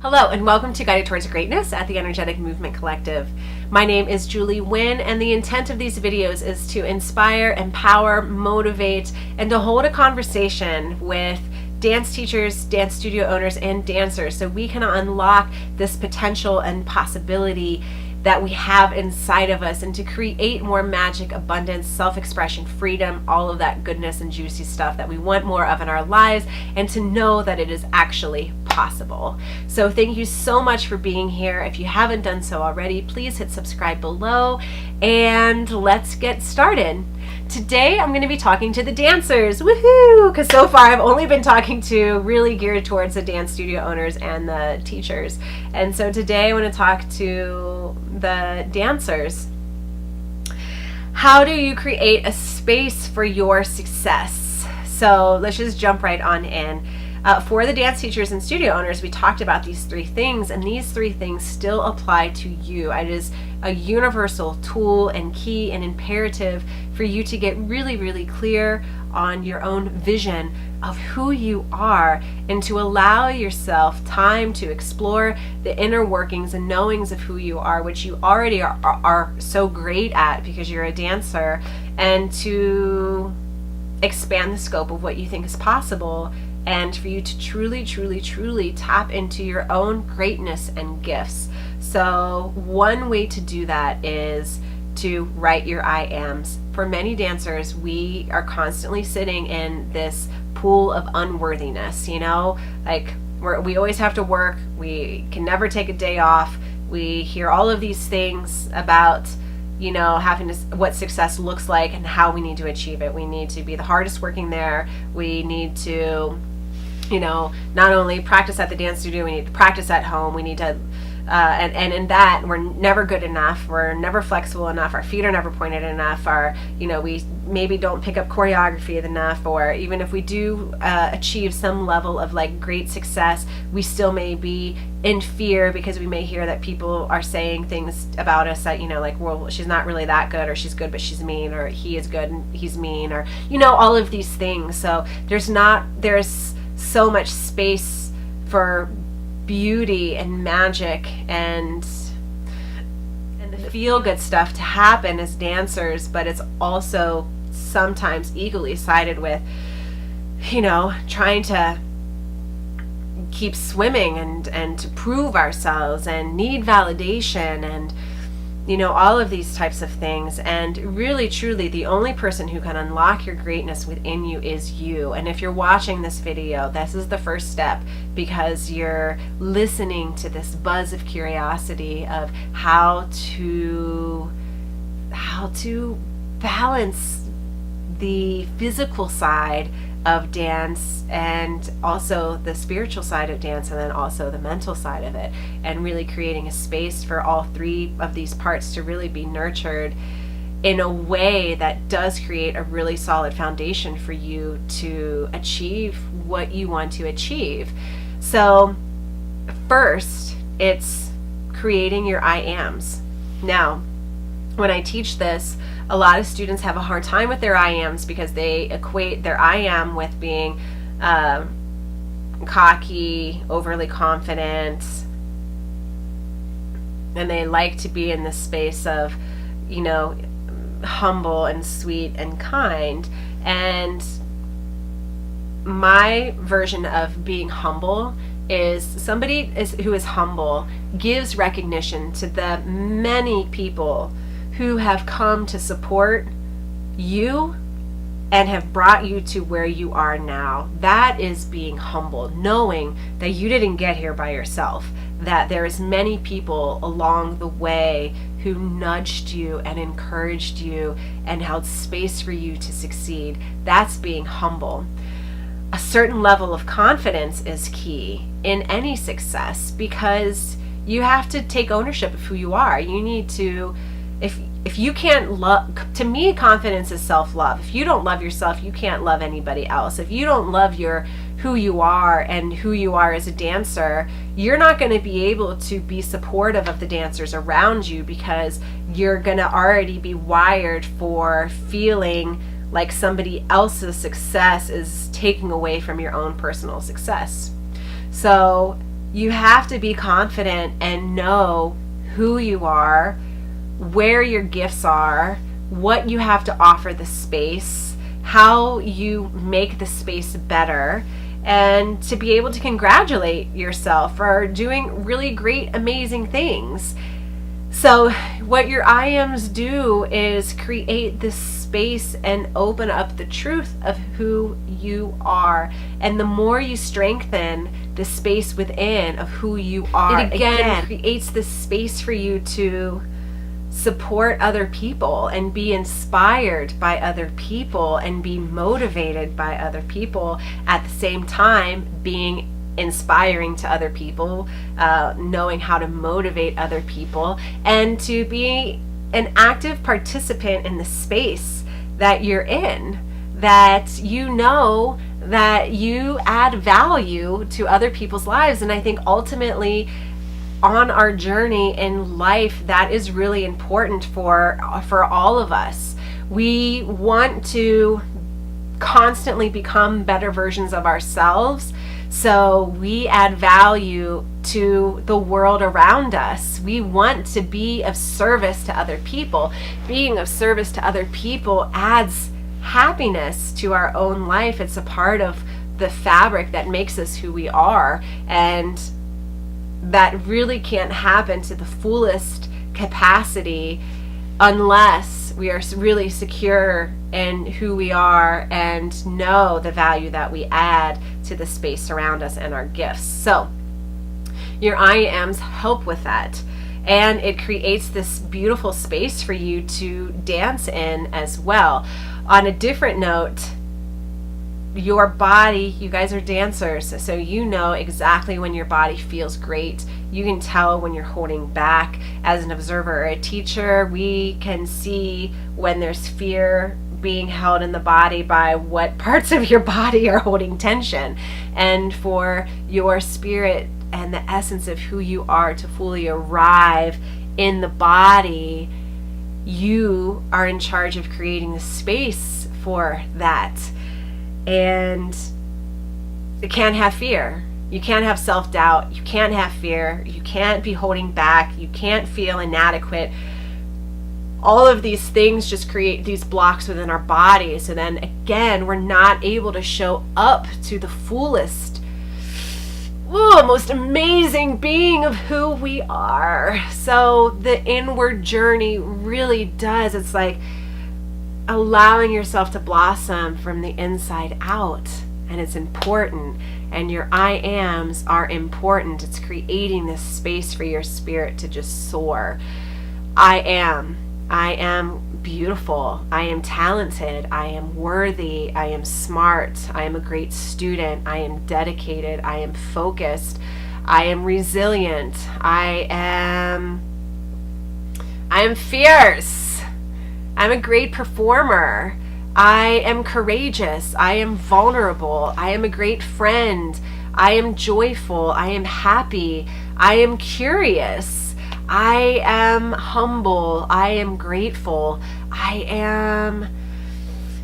Hello and welcome to Guided Towards Greatness at the Energetic Movement Collective. My name is Julie Wynn, and the intent of these videos is to inspire, empower, motivate, and to hold a conversation with dance teachers, dance studio owners, and dancers so we can unlock this potential and possibility that we have inside of us and to create more magic, abundance, self-expression, freedom, all of that goodness and juicy stuff that we want more of in our lives, and to know that it is actually possible. So thank you so much for being here. If you haven't done so already, please hit subscribe below and let's get started. Today I'm going to be talking to the dancers, woohoo! Because so far I've only been talking to really geared towards the dance studio owners and the teachers. And so today I want to talk to the dancers. How do you create a space for your success? So let's just jump right on in. For the dance teachers and studio owners, we talked about these three things, and these three things still apply to you. It is a universal tool and key and imperative for you to get really, really clear on your own vision of who you are and to allow yourself time to explore the inner workings and knowings of who you are, which you already are so great at because you're a dancer, and to expand the scope of what you think is possible, and for you to truly, truly, truly tap into your own greatness and gifts. So one way to do that is to write your Iams. For many dancers, we are constantly sitting in this pool of unworthiness, like we always have to work, we can never take a day off, we hear all of these things about having to, what success looks like and how we need to achieve it. We need to be the hardest working there. We need to, not only practice at the dance studio, we need to practice at home. We need to, and in that, we're never good enough. We're never flexible enough. Our feet are never pointed enough. We maybe don't pick up choreography enough, or even if we do achieve some level of great success, we still may be in fear because we may hear that people are saying things about us that, well, she's not really that good, or she's good but she's mean, or he is good and he's mean, or, all of these things. So there's so much space for beauty and magic and the feel-good stuff to happen as dancers, but it's also sometimes equally sided with, trying to keep swimming and to prove ourselves and need validation and, all of these types of things. And really, truly, the only person who can unlock your greatness within you is you. And if you're watching this video, this is the first step, because you're listening to this buzz of curiosity of how to balance the physical side of dance and also the spiritual side of dance, and then also the mental side of it, and really creating a space for all three of these parts to really be nurtured in a way that does create a really solid foundation for you to achieve what you want to achieve. So first, it's creating your Iams. Now, when I teach this, a lot of students have a hard time with their Iams because they equate their Iam with being cocky, overly confident, and they like to be in this space of, humble and sweet and kind. And my version of being humble is somebody who is humble gives recognition to the many people who have come to support you and have brought you to where you are now. That is being humble, knowing that you didn't get here by yourself, that there is many people along the way who nudged you and encouraged you and held space for you to succeed. That's being humble. A certain level of confidence is key in any success, because you have to take ownership of who you are. You need to, if you can't love, to me, confidence is self-love. If you don't love yourself, you can't love anybody else. If you don't love who you are and who you are as a dancer, you're not going to be able to be supportive of the dancers around you, because you're going to already be wired for feeling like somebody else's success is taking away from your own personal success. So you have to be confident and know who you are, where your gifts are, what you have to offer the space, how you make the space better, and to be able to congratulate yourself for doing really great, amazing things. So what your Iams do is create this space and open up the truth of who you are. And the more you strengthen the space within of who you are, it again creates this space for you to support other people and be inspired by other people and be motivated by other people, at the same time being inspiring to other people, knowing how to motivate other people, and to be an active participant in the space that you're in, that you know that you add value to other people's lives. And I think ultimately on our journey in life, that is really important for all of us. We want to constantly become better versions of ourselves, so we add value to the world around us. We want to be of service to other people. Being of service to other people adds happiness to our own life. It's a part of the fabric that makes us who we are, and that really can't happen to the fullest capacity unless we are really secure in who we are and know the value that we add to the space around us and our gifts. So your Iams help with that, and it creates this beautiful space for you to dance in as well. On a different note, your body, you guys are dancers, so you know exactly when your body feels great. You can tell when you're holding back. As an observer or a teacher, we can see when there's fear being held in the body by what parts of your body are holding tension. And for your spirit and the essence of who you are to fully arrive in the body, you are in charge of creating the space for that. And you can't have fear. You can't have self-doubt. You can't have fear. You can't be holding back. You can't feel inadequate. All of these things just create these blocks within our bodies. So then again, we're not able to show up to the fullest, most amazing being of who we are. So the inward journey really does. It's like allowing yourself to blossom from the inside out, and it's important. And your Iams are important. It's creating this space for your spirit to just soar. I am beautiful. I am talented. I am worthy. I am smart. I am a great student. I am dedicated. I am focused. I am resilient. I am fierce. I'm a great performer. I am courageous. I am vulnerable. I am a great friend. I am joyful. I am happy. I am curious. I am humble. I am grateful. I am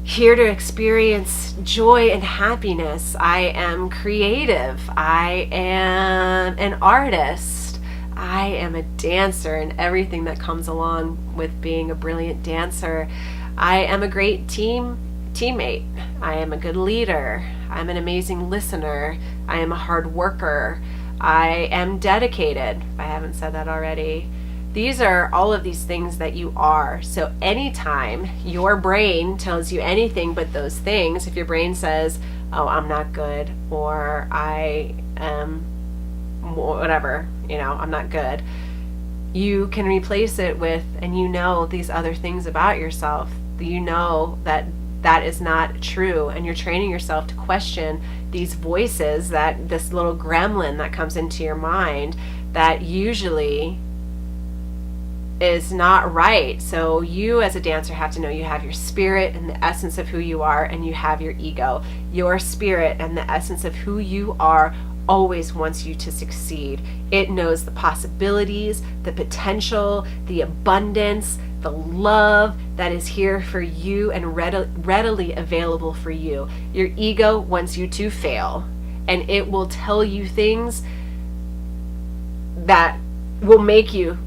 here to experience joy and happiness. I am creative. I am an artist. I am a dancer, and everything that comes along with being a brilliant dancer. I am a great teammate. I am a good leader. I'm an amazing listener. I am a hard worker. I am dedicated, if I haven't said that already. These are all of these things that you are. So anytime your brain tells you anything but those things, if your brain says, oh, I'm not good, or I am whatever, I'm not good, you can replace it with, and you know these other things about yourself. You know that that is not true, and you're training yourself to question these voices, that this little gremlin that comes into your mind that usually is not right. So you as a dancer have to know you have your spirit and the essence of who you are, and you have your ego. Your spirit and the essence of who you are always wants you to succeed. It knows the possibilities, the potential, the abundance, the love that is here for you and readily available for you. Your ego wants you to fail, and it will tell you things that will make you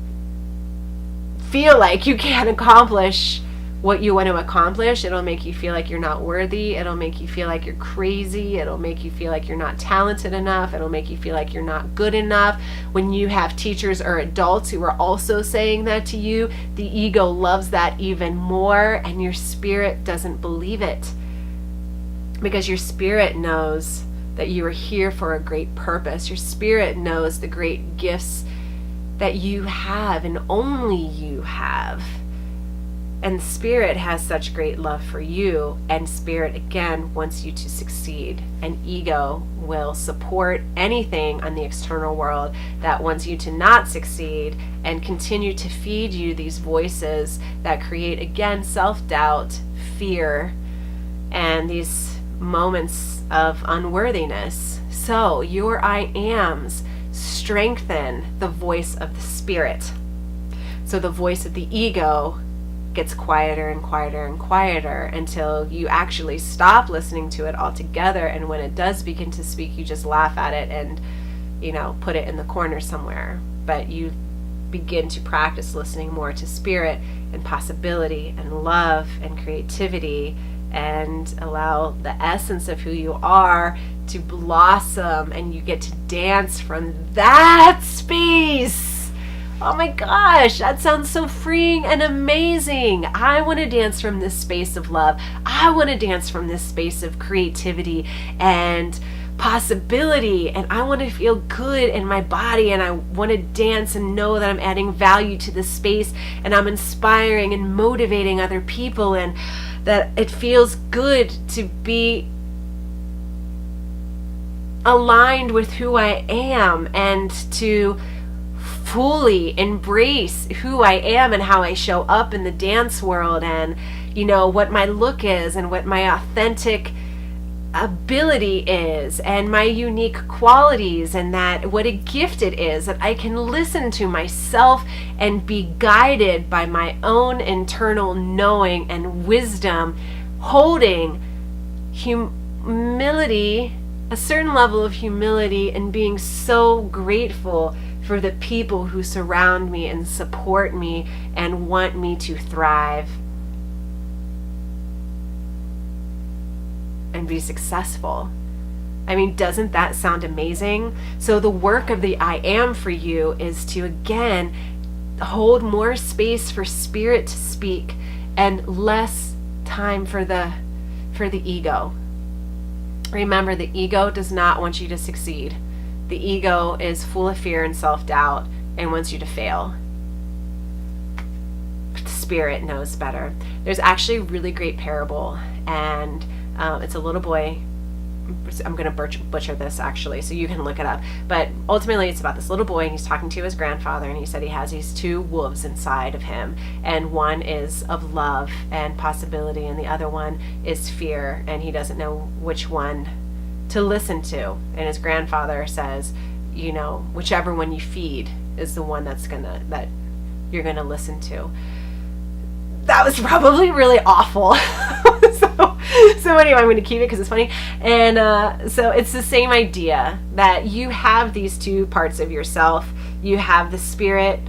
feel like you can't accomplish what you want to accomplish. It'll make you feel like you're not worthy. It'll make you feel like you're crazy. It'll make you feel like you're not talented enough. It'll make you feel like you're not good enough. When you have teachers or adults who are also saying that to you, the ego loves that even more, and your spirit doesn't believe it, because your spirit knows that you are here for a great purpose. Your spirit knows the great gifts that you have and only you have. And Spirit has such great love for you, and Spirit, again, wants you to succeed. And ego will support anything on the external world that wants you to not succeed and continue to feed you these voices that create, again, self-doubt, fear, and these moments of unworthiness. So your Iams strengthen the voice of the Spirit. So the voice of the ego gets quieter and quieter and quieter until you actually stop listening to it altogether. And when it does begin to speak, you just laugh at it and, put it in the corner somewhere. But you begin to practice listening more to Spirit and possibility and love and creativity, and allow the essence of who you are to blossom, and you get to dance from that space. Oh my gosh, that sounds so freeing and amazing. I want to dance from this space of love. I want to dance from this space of creativity and possibility, and I want to feel good in my body, and I want to dance and know that I'm adding value to this space, and I'm inspiring and motivating other people, and that it feels good to be aligned with who I am, and to fully embrace who I am and how I show up in the dance world, and what my look is, and what my authentic ability is, and my unique qualities, and that what a gift it is that I can listen to myself and be guided by my own internal knowing and wisdom, holding humility, a certain level of humility, and being so grateful for the people who surround me and support me and want me to thrive and be successful. I mean, doesn't that sound amazing? So the work of the I Am for you is to, again, hold more space for Spirit to speak and less time for the ego. Remember, the ego does not want you to succeed. The ego is full of fear and self-doubt and wants you to fail. But the Spirit knows better. There's actually a really great parable, and it's a little boy. I'm going to butcher this, actually, so you can look it up. But ultimately, it's about this little boy, and he's talking to his grandfather, and he said he has these two wolves inside of him, and one is of love and possibility, and the other one is fear, and he doesn't know which one to listen to. And his grandfather says, whichever one you feed is the one that you're gonna listen to. That was probably really awful. so anyway, I'm going to keep it because it's funny. And so it's the same idea that you have these two parts of yourself. You have the Spirit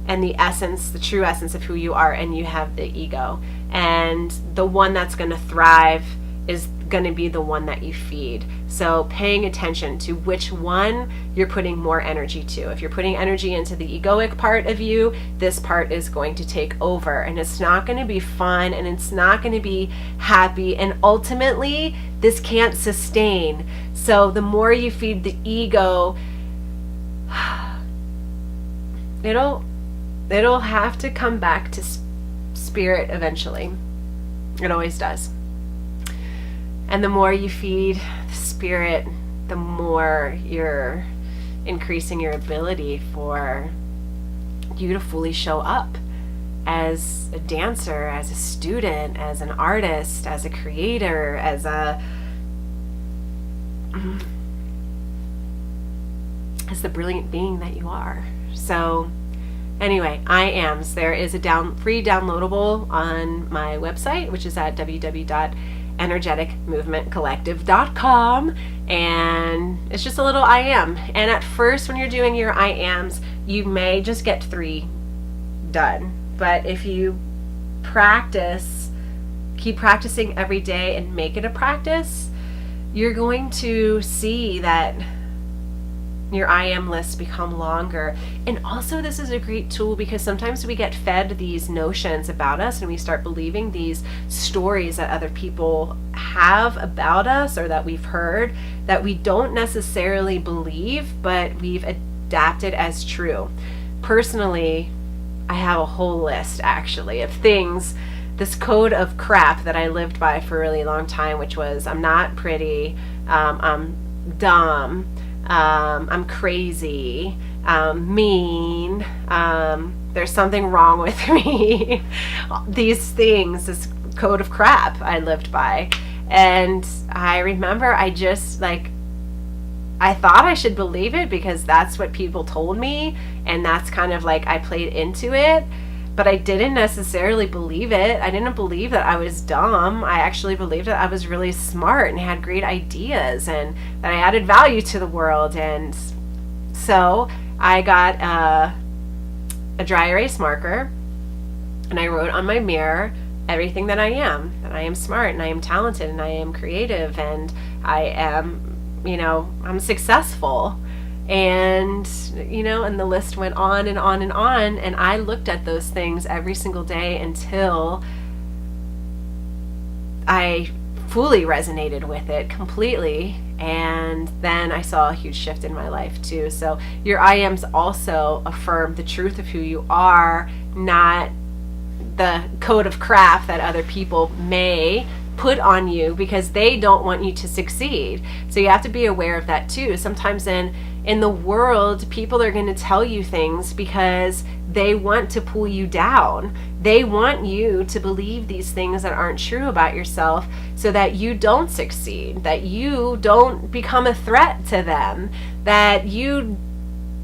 and the essence, the true essence of who you are, and you have the ego. And the one that's going to thrive is going to be the one that you feed. So paying attention to which one you're putting more energy to. If you're putting energy into the egoic part of you, this part is going to take over, and it's not going to be fun, and it's not going to be happy, and ultimately this can't sustain. So the more you feed the ego, it'll have to come back to Spirit eventually. It always does. And the more you feed the Spirit, the more you're increasing your ability for you to fully show up as a dancer, as a student, as an artist, as a creator, as the brilliant being that you are. So anyway, Iams. There is a free downloadable on my website, which is at www.energeticmovementcollective.com, and it's just a little I Am. And at first, when you're doing your Iams, you may just get 3 done. But if you keep practicing every day and make it a practice, you're going to see that your I am lists become longer. And also, this is a great tool because sometimes we get fed these notions about us and we start believing these stories that other people have about us or that we've heard that we don't necessarily believe, but we've adapted as true. Personally, I have a whole list actually of things, this code of crap that I lived by for a really long time, which was I'm not pretty, I'm dumb, I'm crazy, mean, there's something wrong with me. These things, this code of crap I lived by. And I remember I just I thought I should believe it because that's what people told me, and that's kind of I played into it, but I didn't necessarily believe it. I didn't believe that I was dumb. I actually believed that I was really smart and had great ideas and that I added value to the world. And so I got a dry erase marker and I wrote on my mirror everything that I am smart and I am talented and I am creative and I am, I'm successful. And, and the list went on and on and on. And I looked at those things every single day until I fully resonated with it completely. And then I saw a huge shift in my life too. So your IAMs also affirm the truth of who you are, not the code of crap that other people may put on you because they don't want you to succeed. So you have to be aware of that too. Sometimes in the world, people are going to tell you things because they want to pull you down. They want you to believe these things that aren't true about yourself so that you don't succeed, that you don't become a threat to them, that you,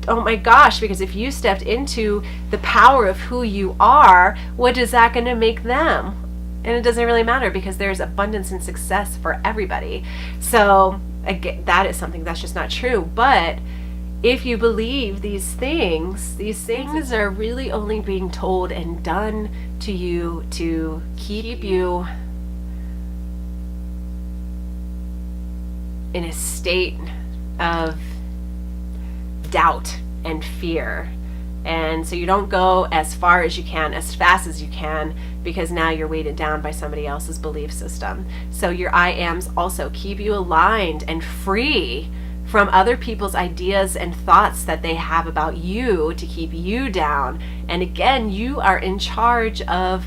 oh my gosh, because if you stepped into the power of who you are, what is that going to make them? And it doesn't really matter because there's abundance and success for everybody. So again, that is something that's just not true. But if you believe these things are really only being told and done to you to keep you in a state of doubt and fear. And so you don't go as far as you can, as fast as you can, because now you're weighted down by somebody else's belief system. So your IAMs also keep you aligned and free from other people's ideas and thoughts that they have about you to keep you down. And again, you are in charge of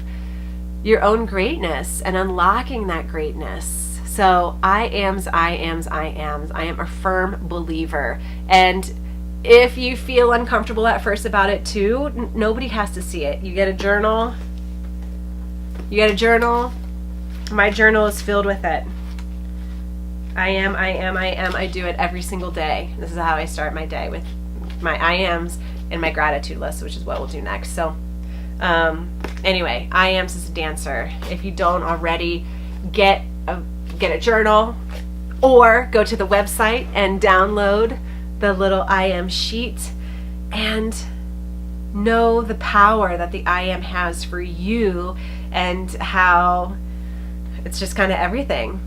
your own greatness and unlocking that greatness. So IAMs. I am a firm believer. And if you feel uncomfortable at first about it too, nobody has to see it. You get a journal. My journal is filled with it. I am. I do it every single day. This is how I start my day, with my IAMs and my gratitude list, which is what we'll do next. So anyway, IAMs is a dancer. If you don't already, get a journal or go to the website and download the little IAM sheet and know the power that the IAM has for you and how it's just kind of everything.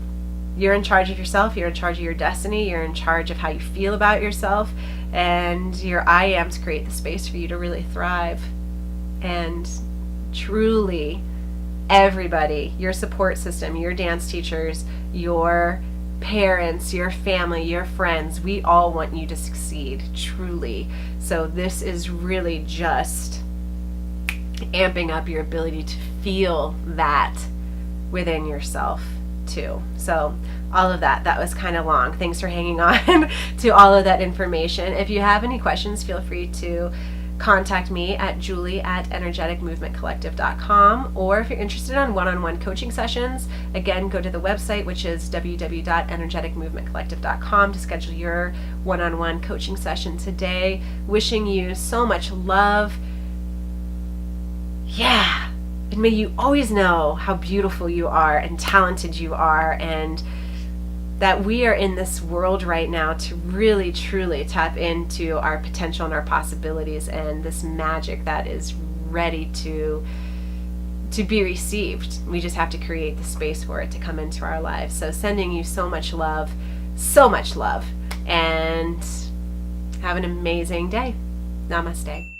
You're in charge of yourself, you're in charge of your destiny, you're in charge of how you feel about yourself, and your IAMs create the space for you to really thrive. And truly, everybody, your support system, your dance teachers, your parents, your family, your friends, we all want you to succeed, truly. So this is really just amping up your ability to feel that within yourself too. So all of that was kind of long. Thanks for hanging on to all of that information. If you have any questions, feel free to contact me at julie@energeticmovementcollective.com, or if you're interested in one-on-one coaching sessions, again, go to the website, which is www.energeticmovementcollective.com, to schedule your one-on-one coaching session today. Wishing you so much love. Yeah. And may you always know how beautiful you are and talented you are, and that we are in this world right now to really truly tap into our potential and our possibilities and this magic that is ready to be received. We just have to create the space for it to come into our lives. So sending you so much love, and have an amazing day. Namaste.